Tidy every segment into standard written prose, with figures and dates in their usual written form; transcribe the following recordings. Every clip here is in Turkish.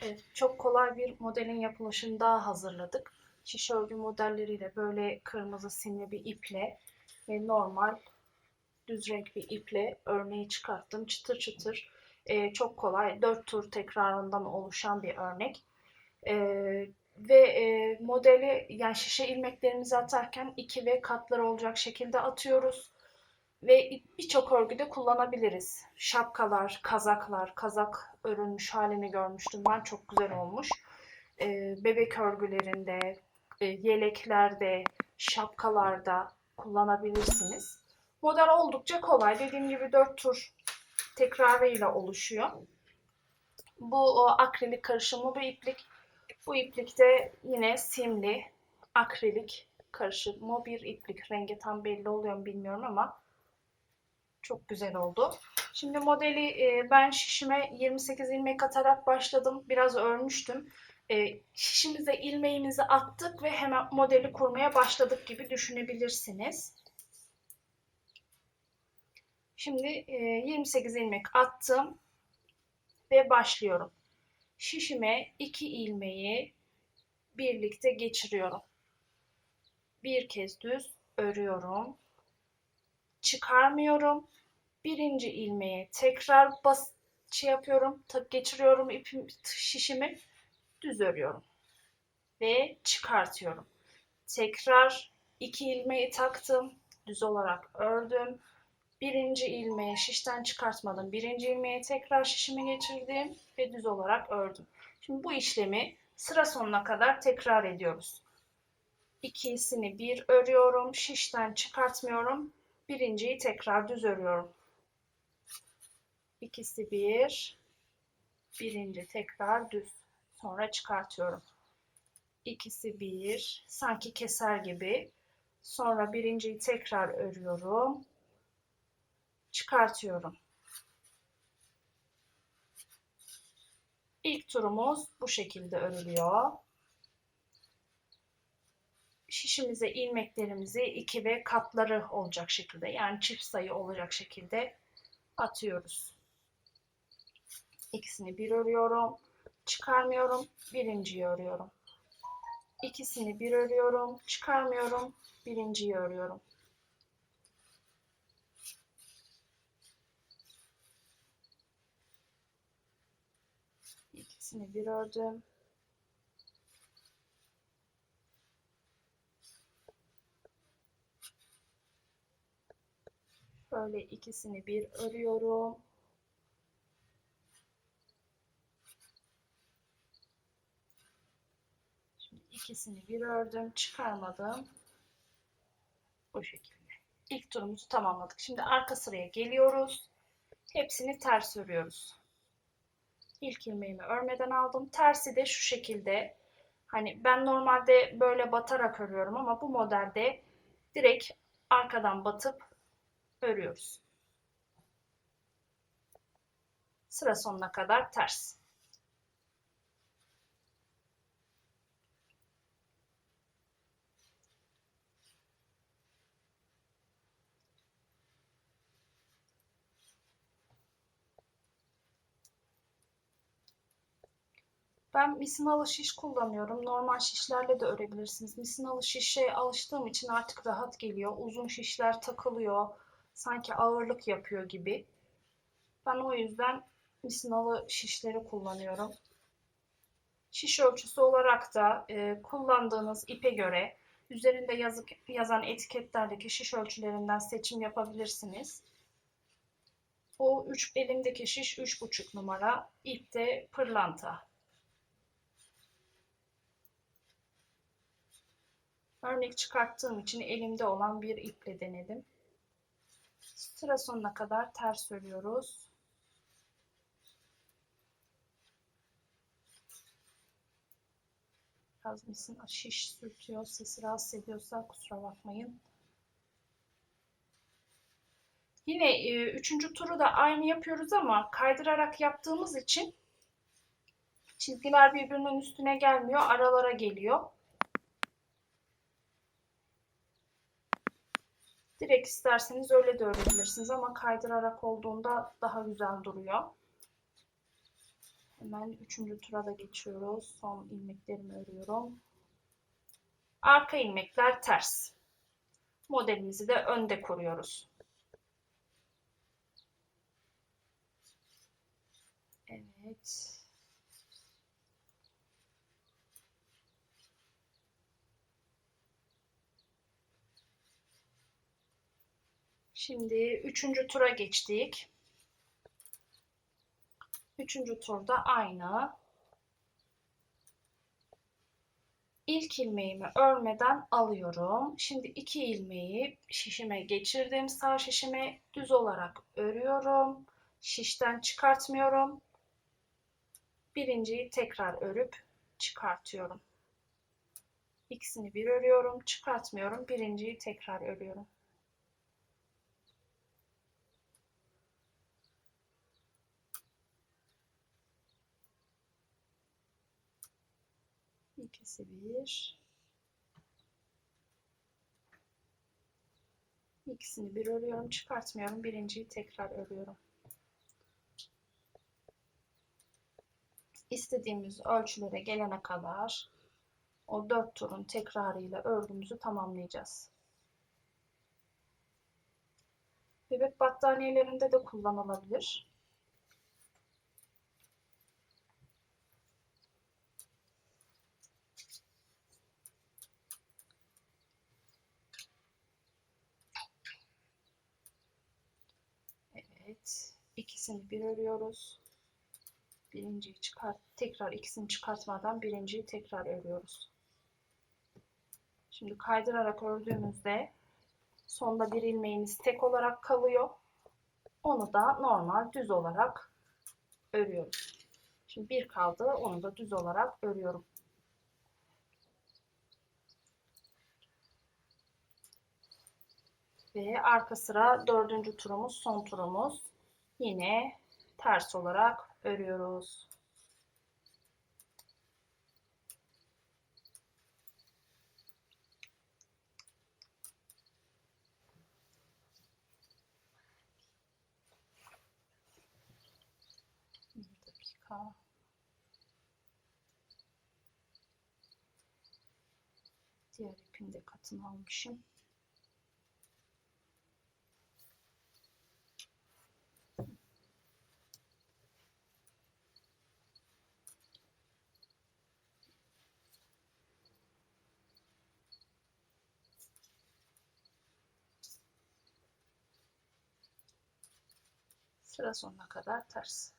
Evet, çok kolay bir modelin yapılışını daha hazırladık. Şiş örgü modelleriyle böyle kırmızı simli bir iple ve normal düz renk bir iple örneği çıkarttım. Çıtır çıtır, çok kolay 4 tur tekrarından oluşan bir örnek. Ve modeli, yani şişe ilmeklerimizi atarken 2 ve katları olacak şekilde atıyoruz. Ve birçok örgüde kullanabiliriz. Şapkalar, kazaklar, kazak örülmüş halini görmüştüm ben. Çok güzel olmuş. Bebek örgülerinde, yeleklerde, şapkalarda kullanabilirsiniz. Model oldukça kolay. Dediğim gibi 4 tur tekrarıyla oluşuyor. Bu akrilik karışımlı bir iplik. Bu iplik de yine simli akrilik karışımı bir iplik. Rengi tam belli oluyor mu bilmiyorum ama çok güzel oldu. Şimdi modeli ben şişime 28 ilmek atarak başladım. Biraz örmüştüm. Şişimize ilmeğimizi attık ve hemen modeli kurmaya başladık gibi düşünebilirsiniz. Şimdi 28 ilmek attım ve başlıyorum. Şişime 2 ilmeği birlikte geçiriyorum. Bir kez düz örüyorum. Çıkarmıyorum. Birinci ilmeğe tekrar yapıyorum, geçiriyorum şişimi, düz örüyorum ve çıkartıyorum. Tekrar 2 ilmeği taktım, düz olarak ördüm. Birinci ilmeği şişten çıkartmadım. Birinci ilmeğe tekrar şişimi geçirdim ve düz olarak ördüm. Şimdi bu işlemi sıra sonuna kadar tekrar ediyoruz. İkisini bir örüyorum, şişten çıkartmıyorum. Birinciyi tekrar düz örüyorum. İkisi bir, birinci tekrar düz. Sonra çıkartıyorum. İkisi bir, sanki keser gibi. Sonra birinciyi tekrar örüyorum. Çıkartıyorum. İlk turumuz bu şekilde örülüyor. Şişimize ilmeklerimizi 2 ve katları olacak şekilde, yani çift sayı olacak şekilde atıyoruz. İkisini bir örüyorum. Çıkarmıyorum. Birinciyi örüyorum. İkisini bir örüyorum. Çıkarmıyorum. Birinciyi örüyorum. İkisini bir ördüm. Böyle ikisini bir örüyorum. Şimdi ikisini bir ördüm. Çıkarmadım. Bu şekilde. İlk turumuzu tamamladık. Şimdi arka sıraya geliyoruz. Hepsini ters örüyoruz. İlk ilmeğimi örmeden aldım. Tersi de şu şekilde. Hani ben normalde böyle batarak örüyorum ama bu modelde direkt arkadan batıp örüyoruz. Sıra sonuna kadar ters. Ben misinalı şiş kullanıyorum. Normal şişlerle de örebilirsiniz. Misinalı şişe alıştığım için artık rahat geliyor. Uzun şişler takılıyor. Sanki ağırlık yapıyor gibi. Ben o yüzden misinalı şişleri kullanıyorum. Şiş ölçüsü olarak da kullandığınız ipe göre üzerinde yazan etiketlerdeki şiş ölçülerinden seçim yapabilirsiniz. O elimdeki şiş 3,5 numara. İp de pırlanta. Örnek çıkarttığım için elimde olan bir iple denedim. Sıra sonuna kadar ters örüyoruz. Biraz misin şiş sürtüyor, sesi rahatsız ediyorsa kusura bakmayın. Yine üçüncü turu da aynı yapıyoruz ama kaydırarak yaptığımız için çizgiler birbirinin üstüne gelmiyor, aralara geliyor. Direkt isterseniz öyle de örebilirsiniz ama kaydırarak olduğunda daha güzel duruyor. Hemen 3. tura da geçiyoruz. Son ilmeklerimi örüyorum. Arka ilmekler ters. Modelimizi de önde kuruyoruz. Evet. Şimdi 3. tura geçtik. 3. turda aynı. İlk ilmeğimi örmeden alıyorum. Şimdi 2 ilmeği şişime geçirdim. Sağ şişime düz olarak örüyorum. Şişten çıkartmıyorum. Birinciyi tekrar örüp çıkartıyorum. İkisini bir örüyorum, çıkartmıyorum. Birinciyi tekrar örüyorum. İkisi bir. İkisini bir örüyorum, çıkartmıyorum. Birinciyi tekrar örüyorum. İstediğimiz ölçülere gelene kadar o 4 turun tekrarıyla örgümüzü tamamlayacağız. Bebek battaniyelerinde de kullanılabilir. Evet, ikisini bir örüyoruz. Birinciyi tekrar ikisini çıkartmadan birinciyi tekrar örüyoruz. Şimdi kaydırarak ördüğümüzde sonda bir ilmeğimiz tek olarak kalıyor. Onu da normal düz olarak örüyoruz. Şimdi bir kaldı, onu da düz olarak örüyorum. Ve arka sıra 4. turumuz, son turumuz. Yine ters olarak örüyoruz. Bir dakika. Diğer ipin de katını almışım. Sıra sonuna kadar ters.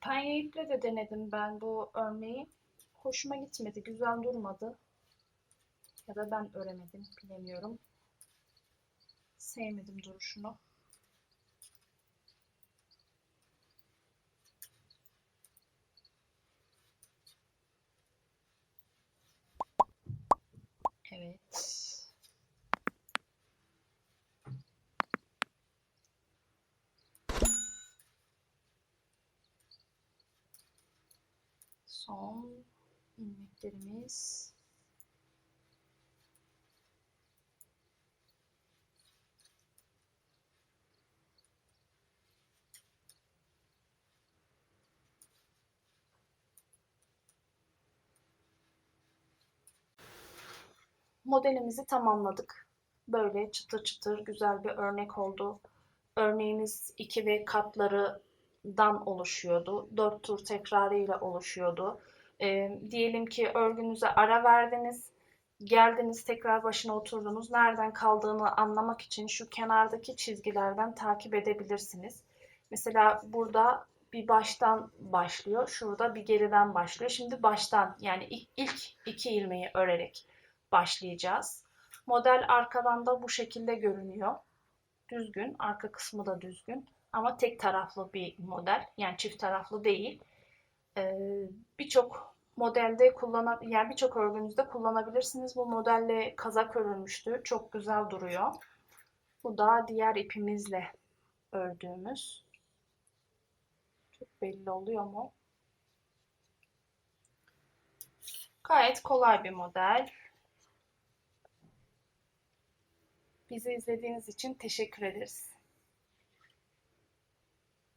Penye iple de denedim ben bu örneği. Hoşuma gitmedi, güzel durmadı. Ya da ben öremedim, bilemiyorum. Sevmedim duruşunu. Evet. Son ilmeklerimiz. Modelimizi tamamladık. Böyle çıtır çıtır güzel bir örnek oldu. Örneğimiz 2 ve katlarından oluşuyordu. 4 tur tekrarıyla oluşuyordu. Diyelim ki örgünüze ara verdiniz. Geldiniz tekrar başına oturdunuz. Nereden kaldığını anlamak için şu kenardaki çizgilerden takip edebilirsiniz. Mesela burada bir baştan başlıyor. Şurada bir geriden başlıyor. Şimdi baştan yani ilk 2 ilmeği örerek başlayacağız. Model arkadan da bu şekilde görünüyor. Düzgün, arka kısmı da düzgün ama tek taraflı bir model. Yani çift taraflı değil. Birçok modelde yani birçok örgünüzde kullanabilirsiniz. Bu modelle kazak örülmüştü. Çok güzel duruyor. Bu da diğer ipimizle ördüğümüz. Çok belli oluyor mu? Gayet kolay bir model. Bizi izlediğiniz için teşekkür ederiz.